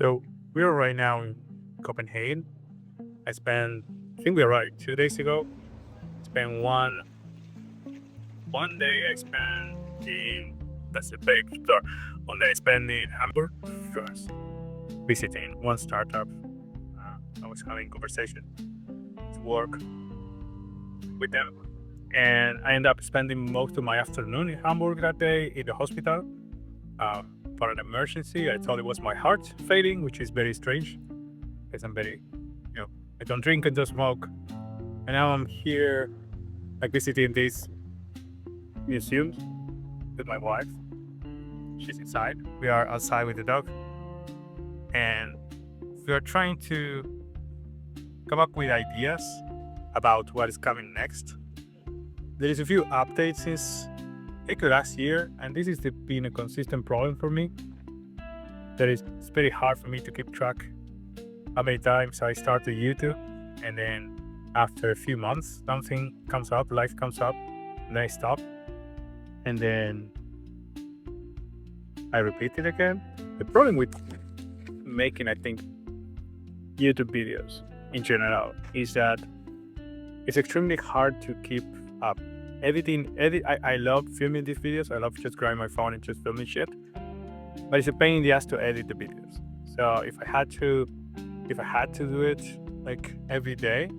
So we are right now in Copenhagen. I think we arrived 2 days ago. Spent one day I spent in that's a big store. One day I spent in Hamburg first, visiting one startup. I was having conversation to work with them, and I ended up spending most of my afternoon in Hamburg that day in the hospital for an emergency. I thought it was my heart failing, which is very strange because I'm very, I don't drink and don't smoke. And now I'm here, like visiting these museums with my wife. She's inside. We are outside with the dog, and we are trying to come up with ideas about what is coming next. There is a few updates since last year, and this is been a consistent problem for me. It's very hard for me to keep track how many times I started YouTube, and then after a few months, something comes up, life comes up, and I stop, and then I repeat it again. The problem with making, I think, YouTube videos in general is that it's extremely hard to keep up. I love filming these videos. I love just grabbing my phone and just filming shit. But it's a pain in the ass to edit the videos. So if I had to do it like every day,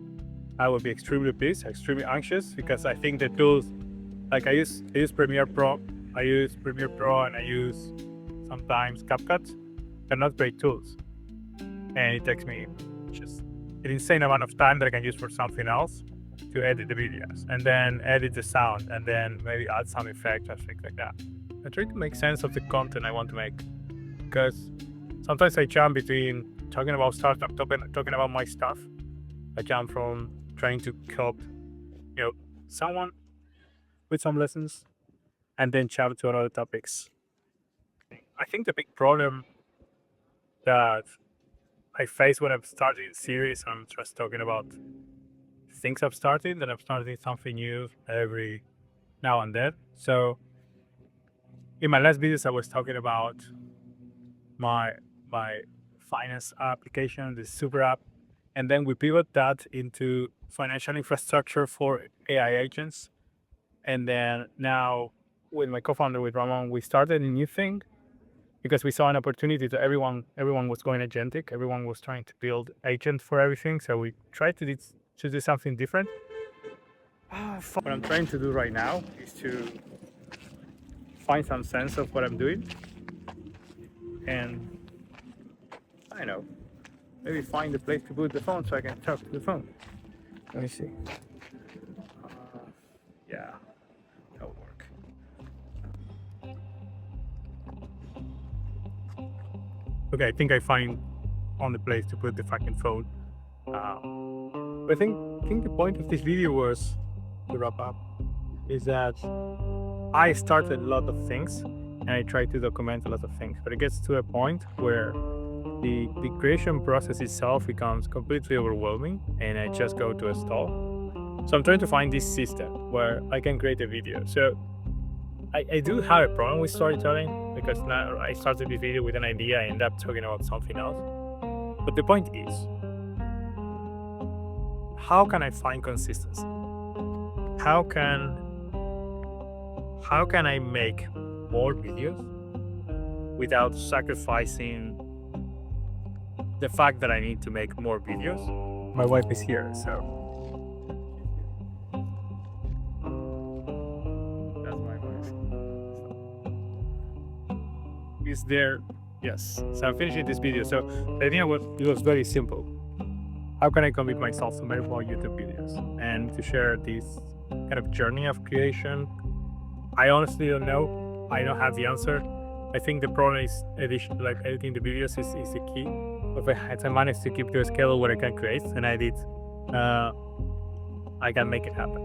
I would be extremely pissed, extremely anxious, because I think the tools, like I use Premiere Pro, and I use sometimes CapCut. They're not great tools, and it takes me just an insane amount of time that I can use for something else to edit the videos, and then edit the sound, and then maybe add some effects and things like that. I try to make sense of the content I want to make, because sometimes I jump between talking about startup, talking about my stuff. I jump from trying to help, someone with some lessons, and then jump to other topics. I think the big problem that I face when I'm starting a series, I'm just talking about things I've started, that I'm starting something new every now and then. So in my last videos, I was talking about my finance application, the super app, and then we pivot that into financial infrastructure for AI agents. And then now with my co-founder, with Ramon, we started a new thing because we saw an opportunity to everyone was going agentic. Everyone was trying to build agent for everything. So we tried to do something different. What I'm trying to do right now is to find some sense of what I'm doing, and I don't know, maybe find a place to put the phone so I can talk to the phone. Let me see. Yeah, that'll work. Okay, I think I find on the place to put the fucking phone. But I think the point of this video was, to wrap up, is that I started a lot of things and I try to document a lot of things, but it gets to a point where the creation process itself becomes completely overwhelming and I just go to a stall. So I'm trying to find this system where I can create a video. So I do have a problem with storytelling, because now I started this video with an idea, I end up talking about something else. But the point is, how can I find consistency? How can I make more videos without sacrificing the fact that I need to make more videos? My wife is here, so that's my wife. Is there? Yes. So I'm finishing this video. So the idea was very simple. How can I commit myself to make more YouTube videos and to share this kind of journey of creation? I honestly don't know. I don't have the answer. I think the problem is editing the videos is the key. If I manage to keep to a scale where I can create and edit, I can make it happen.